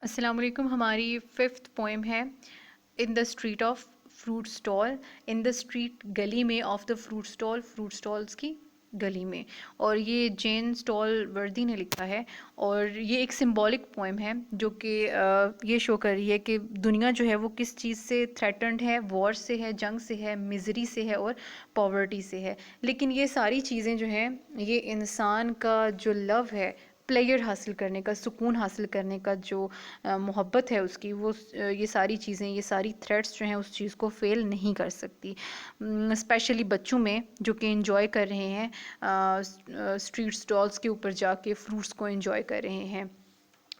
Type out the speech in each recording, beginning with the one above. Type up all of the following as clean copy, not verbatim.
अस्सलाम वालेकुम। हमारी फिफ्थ पोएम है in the street of fruit stall. In the street, गली में, of the fruit stall, fruit stalls की गली में। और ये जेन स्टॉल वर्दी ने लिखा है और ये एक सिंबॉलिक पोएम है जो कि ये शो कर रही है कि दुनिया जो है वो किस चीज़ से थ्रेटन्ड है, वॉर से है, जंग से है, मिजरी से है और पॉवर्टी से है। लेकिन ये सारी चीज़ें जो हैं ये इंसान का जो लव है, प्लेयर हासिल करने का, सुकून हासिल करने का जो मोहब्बत है उसकी, वो ये सारी चीज़ें, ये सारी थ्रेड्स जो हैं उस चीज़ को फेल नहीं कर सकती। स्पेशली बच्चों में जो कि इंजॉय कर रहे हैं, स्ट्रीट स्टॉल्स के ऊपर जाके फ्रूट्स को इंजॉय कर रहे हैं।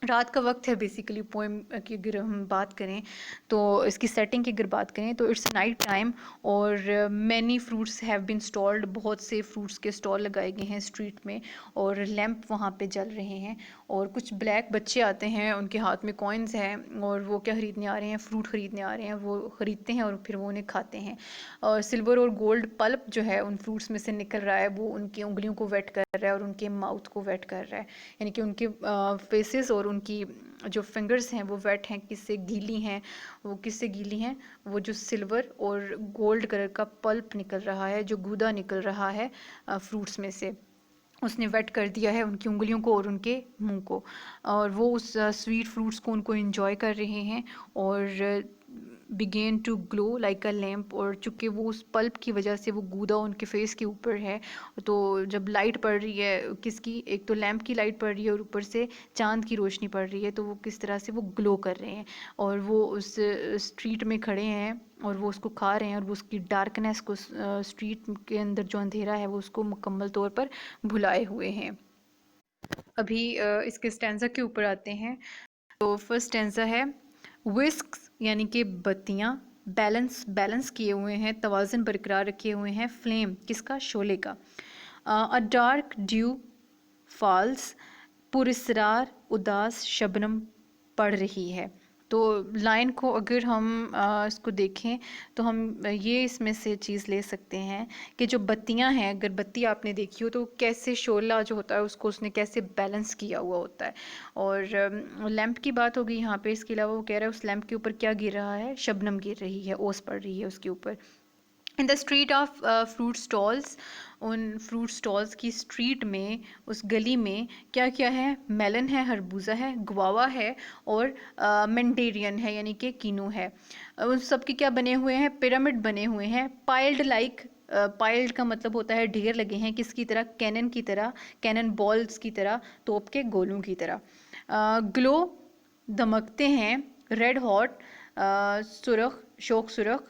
रात का वक्त है बेसिकली। पोएम की अगर हम बात करें तो इसकी सेटिंग की अगर बात करें तो इट्स नाइट टाइम और many fruits have been stalled. बहुत से फ्रूट्स के स्टॉल लगाए गए हैं स्ट्रीट में और लैंप वहाँ पे जल रहे हैं। और कुछ ब्लैक बच्चे आते हैं, उनके हाथ में कॉइन्स हैं और वो क्या ख़रीदने आ रहे हैं, फ्रूट ख़रीदने आ रहे हैं। वो ख़रीदते हैं और फिर वो उन्हें खाते हैं। और सिल्वर और गोल्ड पल्प जो है उन फ्रूट्स में से निकल रहा है, वो उनकी उंगलियों को वेट कर रहा है और उनके माउथ को वेट कर रहा है। यानी कि उनके फेसेस और उनकी जो फिंगर्स हैं वो वेट हैं, किससे गीली हैं, वो किससे गीली हैं, वो जो सिल्वर और गोल्ड कलर का पल्प निकल रहा है, जो गूदा निकल रहा है फ्रूट्स में से, उसने वेट कर दिया है उनकी उंगलियों को और उनके मुंह को। और वो उस स्वीट फ्रूट्स को उनको एंजॉय कर रहे हैं और began to glow like a lamp. और चूँकि वो उस पल्प की वजह से वो गूदा उनके फेस के ऊपर है, तो जब लाइट पड़ रही है किसकी, एक तो लैम्प की लाइट पड़ रही है और ऊपर से चांद की रोशनी पड़ रही है, तो वो किस तरह से वो ग्लो कर रहे हैं। और वो उस स्ट्रीट में खड़े हैं और वो उसको खा रहे हैं और वो उसकी डार्कनेस को, स्ट्रीट के अंदर जो अंधेरा है वो उसको मुकम्मल तौर पर भुलाए हुए हैं। अभी इसके स्टैंजा के ऊपर आते हैं। तो फर्स्ट स्टैंजा है, विस्क्स यानी कि बत्तियाँ बैलेंस बैलेंस किए हुए हैं, तवाज़न बरकरार रखे हुए हैं। फ्लेम किसका, शोले का। अ डार्क ड्यू फॉल्स, पुरस्रार उदास शबनम पड़ रही है। तो लाइन को अगर हम इसको देखें तो हम ये इसमें से चीज़ ले सकते हैं कि जो बत्तियां हैं, अगर बत्ती आपने देखी हो तो कैसे शोला जो होता है उसको उसने कैसे बैलेंस किया हुआ होता है। और लैंप की बात होगी यहाँ पे। इसके अलावा वो कह रहा है उस लैंप के ऊपर क्या गिर रहा है, शबनम गिर रही है, ओस पड़ रही है उसके ऊपर। In the street of fruit stalls, उन फ्रूट स्टॉल्स की स्ट्रीट में, उस गली में क्या क्या है, मेलन है, खरबूजा है, गुआवा है और मैंडेरियन है यानी कि कीनू है। उन सब के क्या बने हुए हैं, पिरामिड बने हुए हैं, पाइल्ड लाइक। पाइल्ड का मतलब होता है ढेर लगे हैं, किसकी तरह, कैनन की तरह, कैनन बॉल्स की तरह, तोप के गोलों की तरह। ग्लो दमकते हैं, रेड हॉट सुरख, शोक सुरख,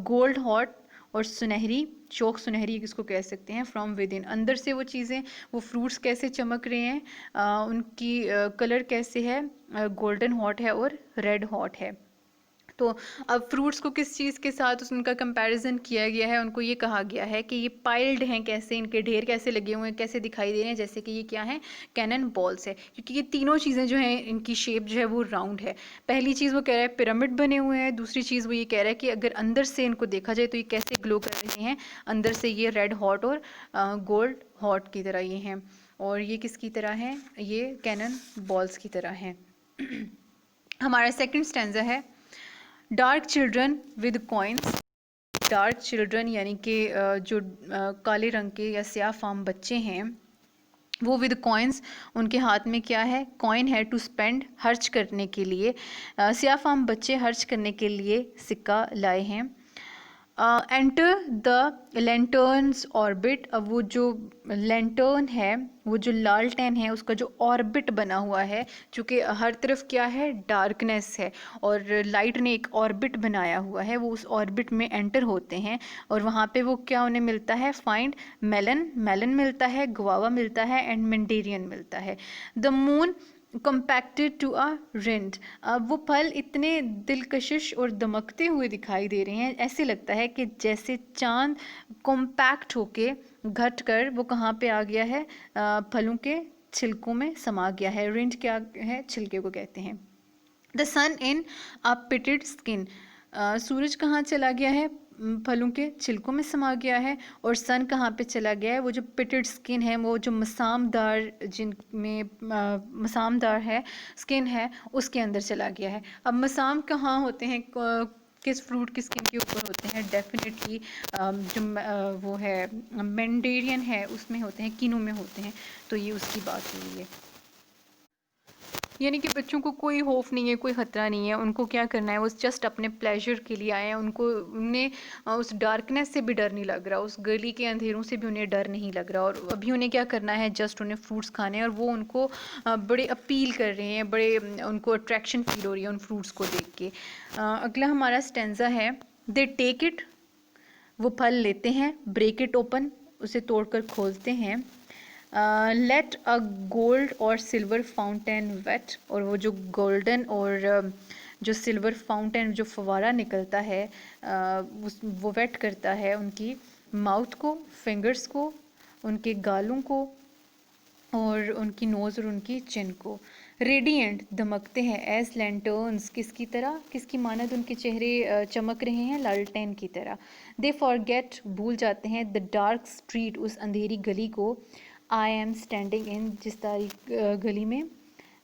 गोल्ड हॉट और सुनहरी, शोक सुनहरी किसको कह सकते हैं, फ्रॉम विद इन, अंदर से वो चीज़ें, वो फ्रूट्स कैसे चमक रहे हैं, उनकी कलर कैसे है, गोल्डन हॉट है और रेड हॉट है। तो अब फ्रूट्स को किस चीज़ के साथ उनका कंपैरिजन किया गया है, उनको ये कहा गया है कि ये पाइल्ड हैं, कैसे इनके ढेर कैसे लगे हुए हैं, कैसे दिखाई दे रहे हैं, जैसे कि ये क्या है, कैनन बॉल्स है। क्योंकि ये तीनों चीज़ें जो हैं इनकी शेप जो है वो राउंड है। पहली चीज़ वो कह रहा है पिरामिड बने हुए हैं, दूसरी चीज़ वो ये कह रहा है कि अगर अंदर से इनको देखा जाए तो ये कैसे ग्लो कर रहे हैं, अंदर से ये रेड हॉट और गोल्ड हॉट की तरह ये हैं। और ये किसकी तरह हैं, ये कैनन बॉल्स की तरह हैं। हमारा सेकंड स्टैंजा है, dark children with coins. Dark children यानी कि जो काले रंग के या स्याह फाम बच्चे हैं, वो विद कॉइन्स, उनके हाथ में क्या है, कॉइन है, टू स्पेंड, खर्च करने के लिए। स्याह फाम बच्चे खर्च करने के लिए सिक्का लाए हैं। Enter the lanterns orbit. अब वो जो लेंटर्न है, वो जो लालटेन है, उसका जो ऑर्बिट बना हुआ है, चूँकि हर तरफ क्या है, डार्कनेस है और लाइट ने एक ऑर्बिट बनाया हुआ है, वो उस ऑर्बिट में एंटर होते हैं और वहाँ पे वो क्या उन्हें मिलता है, फाइंड मेलन, मेलन मिलता है, गुआवा मिलता है एंड मेंडेरियन मिलता है। The moon compacted to a rind. अब वो फल इतने दिलकशिश और दमकते हुए दिखाई दे रहे हैं, ऐसे लगता है कि जैसे चांद कॉम्पैक्ट होके घट कर वो कहाँ पे आ गया है, फलों के छिलकों में समा गया है। रिंड क्या है, छिलके को कहते हैं। The sun in a pitted skin. सूरज कहाँ चला गया है, फलों के छिलकों में समा गया है, और सन कहाँ पे चला गया है, वो जो पिटेड स्किन है, वो जो मसामदार, जिनमें मसामदार है स्किन है, उसके अंदर चला गया है। अब मसाम कहाँ होते हैं, किस फ्रूट की स्किन के ऊपर होते हैं? डेफिनेटली वो है मैंडेरियन है, उसमें होते हैं, किनू में होते हैं। तो ये उसकी बात हुई है। यानी कि बच्चों को कोई खौफ नहीं है, कोई ख़तरा नहीं है। उनको क्या करना है, वो जस्ट अपने प्लेजर के लिए आए हैं। उन्हें उस डार्कनेस से भी डर नहीं लग रहा, उस गली के अंधेरों से भी उन्हें डर नहीं लग रहा। और अभी उन्हें क्या करना है, जस्ट उन्हें फ्रूट्स खाने हैं, और वो उनको बड़े अपील कर रहे हैं, बड़े उनको अट्रैक्शन फील हो रही है उन फ्रूट्स को देख के। अगला हमारा स्टेंजा है, दे टेक इट, वो फल लेते हैं, ब्रेक इट ओपन, उसे तोड़कर खोलते हैं, लेट अ गोल्ड और सिल्वर फाउंटेन वेट, और वो जो गोल्डन और जो सिल्वर फाउंटेन, जो फवारा निकलता है, वो वेट करता है उनकी माउथ को, फिंगर्स को, उनके गालों को, और उनकी नोज़ और उनकी चिन को। रेडिएंट, दमकते हैं, एज लैंटर्न्स, किसकी तरह, किसकी मानद उनके चेहरे चमक रहे हैं, लालटेन की तरह। दे फॉरगेट, भूल जाते हैं, द डार्क स्ट्रीट, उस अंधेरी गली को, आई एम स्टैंडिंग इन, जिस तारीख गली में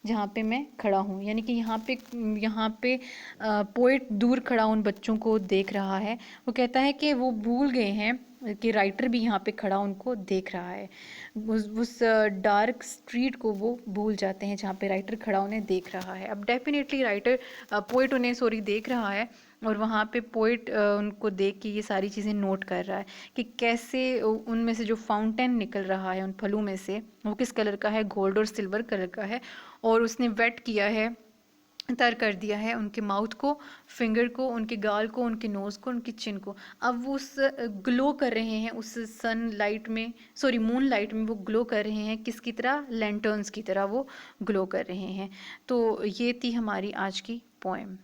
जहाँ पे मैं खड़ा हूँ। यानी कि यहाँ पे पोइट दूर खड़ा उन बच्चों को देख रहा है। वो कहता है कि वो भूल गए हैं कि राइटर भी यहाँ पे खड़ा उनको देख रहा है। उस डार्क स्ट्रीट को वो भूल जाते हैं जहाँ पे राइटर खड़ा उन्हें देख रहा है। अब डेफिनेटली राइटर, पोइट उन्हें देख रहा है, और वहाँ पे पोइट उनको देख के ये सारी चीज़ें नोट कर रहा है कि कैसे उनमें से जो फाउंटेन निकल रहा है उन फलों में से, वो किस कलर का है, गोल्ड और सिल्वर कलर का है, और उसने वेट किया है, तर कर दिया है उनके माउथ को, फिंगर को, उनके गाल को, उनके नोज़ को, उनकी चिन को। अब वो उस ग्लो कर रहे हैं उस सन लाइट में, सॉरी मून लाइट में, वो ग्लो कर रहे हैं, किसकी तरह, लैंटर्न्स की तरह वो ग्लो कर रहे हैं। तो ये थी हमारी आज की पोएम।